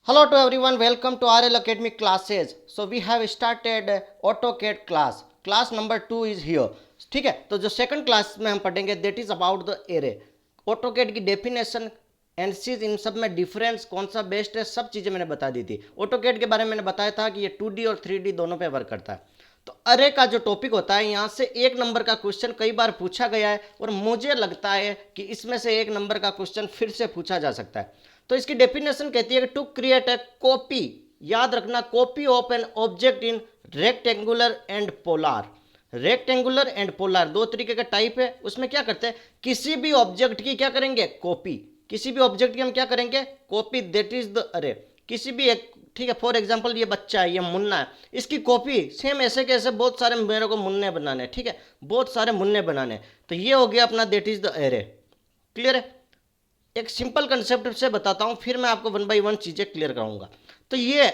Hello to everyone, welcome to RL Academy classes. So we have started AutoCAD class. Class number 2 is here. ठीक है, तो जो second class में हम पढ़ेंगे that is about the array. AutoCAD की definition एनसीज इन सब में डिफरेंस कौन सा बेस्ट है सब चीज़ें मैंने बता दी थी. AutoCAD के बारे में मैंने बताया था कि ये 2D और 3D दोनों पे वर्क करता है. तो अरे का जो टॉपिक होता है यहाँ से एक नंबर का क्वेश्चन कई बार पूछा गया है और मुझे लगता है कि इसमें से एक नंबर का क्वेश्चन फिर से पूछा जा सकता है. तो इसकी डेफिनेशन कहती है कि टू क्रिएट ए कॉपी, याद रखना, copy of an object in rectangular and polar. Rectangular and polar दो तरीके का टाइप है. उसमें क्या करते हैं, किसी भी ऑब्जेक्ट की क्या करेंगे, कॉपी. किसी भी ऑब्जेक्ट की हम क्या करेंगे, कॉपी. दैट इज द अरे. किसी भी एक, ठीक है, फॉर एग्जाम्पल ये बच्चा है, ये मुन्ना है, इसकी कॉपी सेम ऐसे कैसे बहुत सारे मेरे को मुन्ने बनाने, ठीक है, बहुत सारे मुन्ने बनाने. तो ये हो गया अपना that is the array. Clear है. एक सिंपल कंसेप्ट से बताता हूं, फिर मैं आपको वन बाय वन चीजें क्लियर कराऊंगा. तो ये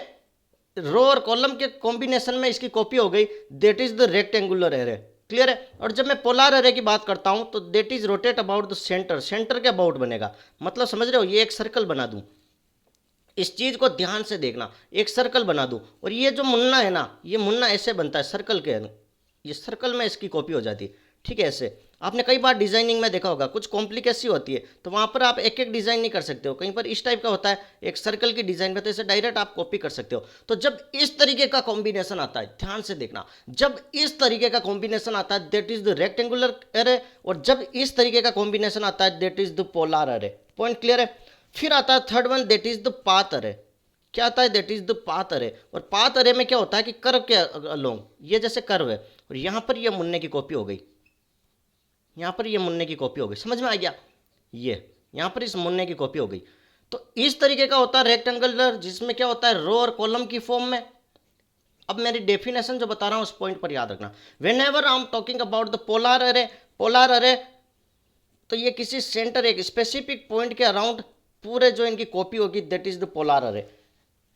रो और कॉलम के कॉम्बिनेशन में इसकी कॉपी हो गई, that is the rectangular array. Clear है. और जब मैं पोलार एरे की बात करता हूं तो that is rotate about the centre. Centre के अबाउट बनेगा, मतलब समझ रहे हो, ये एक सर्कल बना दूं, इस चीज को ध्यान से देखना, एक सर्कल बना दूं और ये जो मुन्ना है ना, ये मुन्ना ऐसे बनता है सर्कल के, ये सर्कल में इसकी कॉपी हो जाती है. ठीक है, ऐसे आपने कई बार डिजाइनिंग में देखा होगा, कुछ कॉम्प्लिकेसी होती है तो वहां पर आप एक एक डिजाइन नहीं कर सकते हो, कहीं पर इस टाइप का होता है एक सर्कल की डिजाइन में, तो इसे डायरेक्ट आप कॉपी कर सकते हो. तो जब इस तरीके का कॉम्बिनेशन आता है, ध्यान से देखना, जब इस तरीके का कॉम्बिनेशन आता है that is the rectangular array, और जब इस तरीके का कॉम्बिनेशन आता है that is the polar array. Point clear है. फिर आता है third one, that is the path अरे. क्या आता है, दैट इज द पाथ अरे. और पाथ अरे में क्या होता है कि कर्व के अलोंग, ये जैसे कर्व है और यहां पर ये मुन्ने की कॉपी हो गई, यहां पर ये मुन्ने की कॉपी हो गई. समझ में आ गया, ये यहां पर इस मुन्ने की कॉपी हो गई. तो इस तरीके का होता है रेक्टेंगुलर, जिसमें क्या होता है रो और कॉलम की फॉर्म में. अब मेरी डेफिनेशन जो बता रहा हूं उस पॉइंट पर याद रखना. When ever I am talking about the polar अरे, पोलार अरे, तो ये किसी सेंटर, एक स्पेसिफिक पॉइंट के अराउंड पूरे जो इनकी कॉपी होगी दैट इज द पोलार अरे.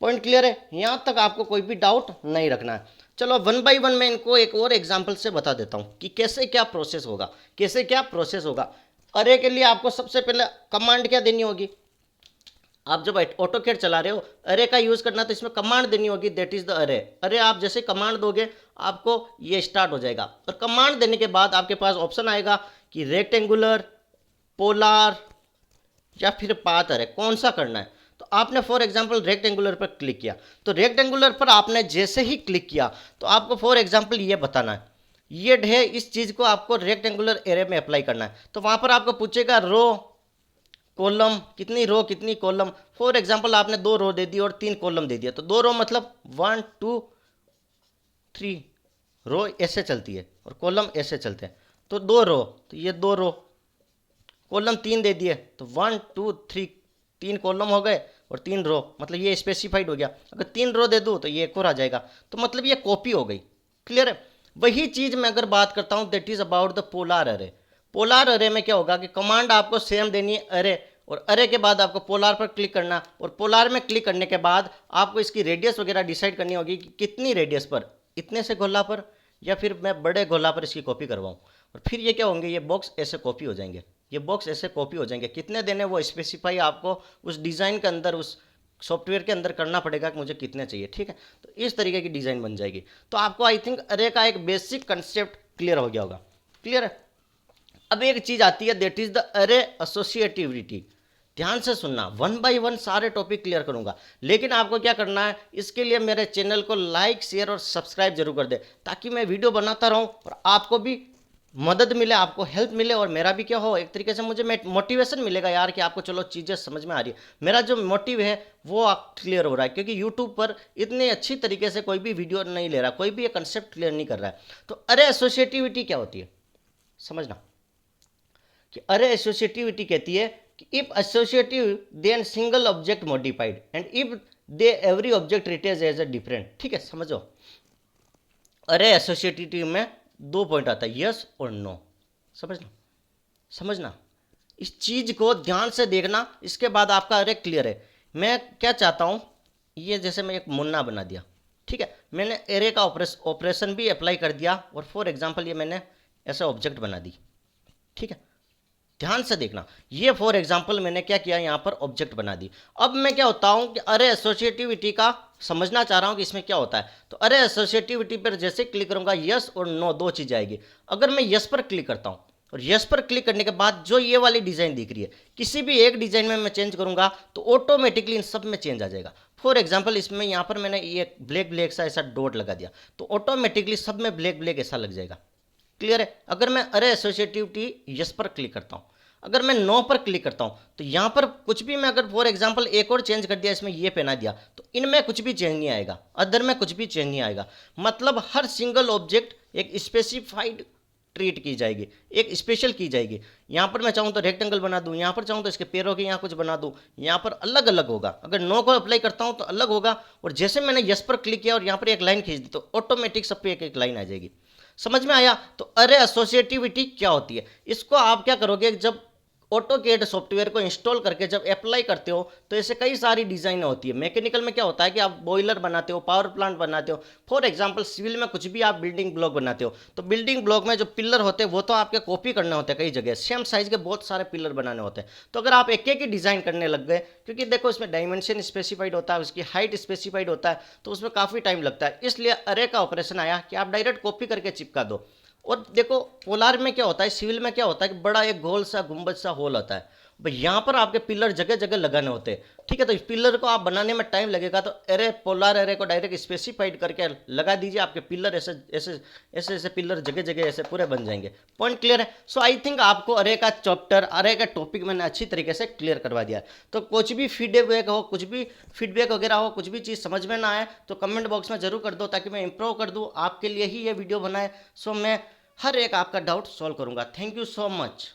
पॉइंट क्लियर है, यहां तक आपको कोई भी डाउट नहीं रखना है. चलो वन बाय वन मैं इनको एक और एग्जांपल से बता देता हूं कि कैसे क्या प्रोसेस होगा, कैसे क्या प्रोसेस होगा. अरे के लिए आपको सबसे पहले कमांड क्या देनी होगी, आप जब ऑटोकैड चला रहे हो अरे का यूज करना तो इसमें कमांड देनी होगी दैट इज द अरे. अरे आप जैसे कमांड दोगे आपको ये स्टार्ट हो जाएगा, और कमांड देने के बाद आपके पास ऑप्शन आएगा कि रेक्टेंगुलर, पोलार या फिर पाथ अरे, कौन सा करना है. तो आपने फॉर एग्जांपल रेक्टेंगुलर पर क्लिक किया, तो रेक्टेंगुलर पर आपने जैसे ही क्लिक किया तो आपको फॉर एग्जांपल ये बताना है, ये है इस चीज को आपको रेक्टेंगुलर एरे में अप्लाई करना है. तो वहां पर आपको पूछेगा रो कॉलम, कितनी रो कितनी कॉलम. फॉर एग्जांपल आपने 2 रो दे दी और 3 कॉलम दे दिया, तो 2 रो मतलब 1 2 3 रो ऐसे चलती है और कॉलम ऐसे चलते हैं. तो 2 रो, तो ये 2 रो, कॉलम 3 दे दिए तो 1 2 3, 3 कॉलम हो गए और 3 रो, मतलब ये स्पेसिफाइड हो गया. अगर 3 रो दे दूँ तो ये एक और आ जाएगा, तो मतलब ये कॉपी हो गई. क्लियर है. वही चीज मैं अगर बात करता हूं that is about the polar अरे. पोलार अरे में क्या होगा कि कमांड आपको सेम देनी है अरे, और अरे के बाद आपको पोलार पर क्लिक करना, और पोलार में क्लिक करने के बाद आपको इसकी रेडियस वगैरह डिसाइड करनी होगी कि कितनी रेडियस पर, इतने से गोला पर या फिर मैं बड़े गोला पर इसकी कॉपी करवाऊं. और फिर ये क्या होंगे, ये बॉक्स ऐसे कॉपी हो जाएंगे, ये बॉक्स ऐसे कॉपी हो जाएंगे. कितने देने वो स्पेसिफाई आपको उस डिज़ाइन के अंदर, उस सॉफ्टवेयर के अंदर करना पड़ेगा कि मुझे कितने चाहिए. ठीक है, तो इस तरीके की डिज़ाइन बन जाएगी. तो आपको आई थिंक अरे का एक बेसिक कंसेप्ट क्लियर हो गया होगा. क्लियर है. अब एक चीज़ आती है दैट इज द अरे एसोसिएटिविटी. ध्यान से सुनना, वन बाय वन सारे टॉपिक क्लियर करूंगा, लेकिन आपको क्या करना है, इसके लिए मेरे चैनल को लाइक शेयर और सब्सक्राइब जरूर कर दे, ताकि मैं वीडियो बनाता रहूं और आपको भी मदद मिले, आपको हेल्प मिले, और मेरा भी क्या हो, एक तरीके से मुझे मोटिवेशन मिलेगा यार कि आपको चलो चीज़ें समझ में आ रही है. मेरा जो मोटिव है वो आप क्लियर हो रहा है, क्योंकि यूट्यूब पर इतने अच्छी तरीके से कोई भी वीडियो नहीं ले रहा, कोई भी ये कंसेप्ट क्लियर नहीं कर रहा है. तो अरे एसोसिएटिविटी क्या होती है समझना, कि अरे एसोसिएटिविटी कहती है कि if associative then single object modified and if they every object retains as a different. ठीक है, समझो. अरे एसोसिएटिव में 2 पॉइंट आता है, यस और नो. समझना, समझना, इस चीज को ध्यान से देखना, इसके बाद आपका अरे क्लियर है. मैं क्या चाहता हूं, ये जैसे मैं एक मुन्ना बना दिया, ठीक है, मैंने एरे का ऑपरेशन भी अप्लाई कर दिया, और फॉर एग्जांपल ये मैंने ऐसा ऑब्जेक्ट बना दी. ठीक है, ध्यान से देखना, ये फॉर एग्जाम्पल मैंने क्या किया, यहाँ पर ऑब्जेक्ट बना दी। अब मैं क्या होता हूँ कि अरे एसोसिएटिविटी का समझना चाह रहा हूँ कि इसमें क्या होता है। तो अरे एसोसिएटिविटी पर जैसे क्लिक करूँगा, यस और नो दो चीज़ आएगी। अगर मैं यस पर क्लिक करता हूँ और यस पर क्लिक करने के बाद जो ये वाली डिज़ाइन दिख रही है, किसी भी एक डिज़ाइन में मैं चेंज करूँगा तो ऑटोमेटिकली इन सब में चेंज आ जाएगा। फॉर एग्जाम्पल इसमें यहाँ पर मैंने ये ब्लैक ब्लैक सा ऐसा डॉट लगा दिया तो ऑटोमेटिकली सब में ब्लैक ब्लैक ऐसा लग जाएगा। क्लियर है। अगर मैं अरे एसोसिएटिविटी यस पर क्लिक करता हूँ, अगर मैं नो पर क्लिक करता हूँ तो यहाँ पर कुछ भी मैं अगर फॉर एग्जांपल एक और चेंज कर दिया, इसमें ये पहना दिया तो इनमें कुछ भी चेंज नहीं आएगा, अदर में कुछ भी चेंज नहीं आएगा। मतलब हर सिंगल ऑब्जेक्ट एक स्पेसिफाइड ट्रीट की जाएगी, एक स्पेशल की जाएगी। यहाँ पर मैं चाहूँ तो रेक्टेंगल बना दूँ, यहाँ पर चाहूँ तो इसके पैरों के यहाँ कुछ बना दूँ, यहाँ पर अलग अलग होगा। अगर नो को अप्लाई करता हूँ तो अलग होगा, और जैसे मैंने यस पर क्लिक किया और यहाँ पर एक लाइन खींच दी तो ऑटोमेटिक सब पे एक एक लाइन आ जाएगी। समझ में आया। तो अरे एसोसिएटिविटी क्या होती है, इसको आप क्या करोगे, जब ऑटोकेड सॉफ्टवेयर को इंस्टॉल करके जब अप्लाई करते हो तो ऐसे कई सारी डिज़ाइन होती है। मैकेनिकल में क्या होता है कि आप बॉयलर बनाते हो, पावर प्लांट बनाते हो, फॉर एग्जांपल सिविल में कुछ भी आप बिल्डिंग ब्लॉक बनाते हो तो बिल्डिंग ब्लॉक में जो पिलर होते हैं वो तो आपके कॉपी करने होते हैं, कई जगह सेम साइज के बहुत सारे पिलर बनाने होते हैं। तो अगर आप एक एक ही डिज़ाइन करने लग गए, क्योंकि देखो इसमें डायमेंशन स्पेसिफाइड होता है, उसकी हाइट स्पेसिफाइड होता है, तो उसमें काफ़ी टाइम लगता है। इसलिए अरे का ऑपरेशन आया कि आप डायरेक्ट कॉपी करके चिपका दो। और देखो पोलार में क्या होता है, सिविल में क्या होता है कि बड़ा एक गोल सा गुंबद सा होल होता है, भाई यहाँ पर आपके पिलर जगह जगह लगाने होते हैं। ठीक है, तो इस पिलर को आप बनाने में टाइम लगेगा, तो एरे पोलार एरे को डायरेक्ट स्पेसिफाइड करके लगा दीजिए, आपके पिलर ऐसे ऐसे ऐसे ऐसे पिलर जगह जगह ऐसे पूरे बन जाएंगे। पॉइंट क्लियर है। सो आई थिंक आपको अरे का चैप्टर, अरे का टॉपिक मैंने अच्छी तरीके से क्लियर करवा दिया। तो कुछ भी फीडबैक हो, कुछ भी फीडबैक वगैरह हो, कुछ भी चीज़ समझ में ना आए तो कमेंट बॉक्स में जरूर कर दो, ताकि मैं इंप्रूव कर दूँ, आपके लिए ही ये वीडियो बनाए। सो मैं हर एक आपका डाउट सॉल्व करूँगा। Thank you so much.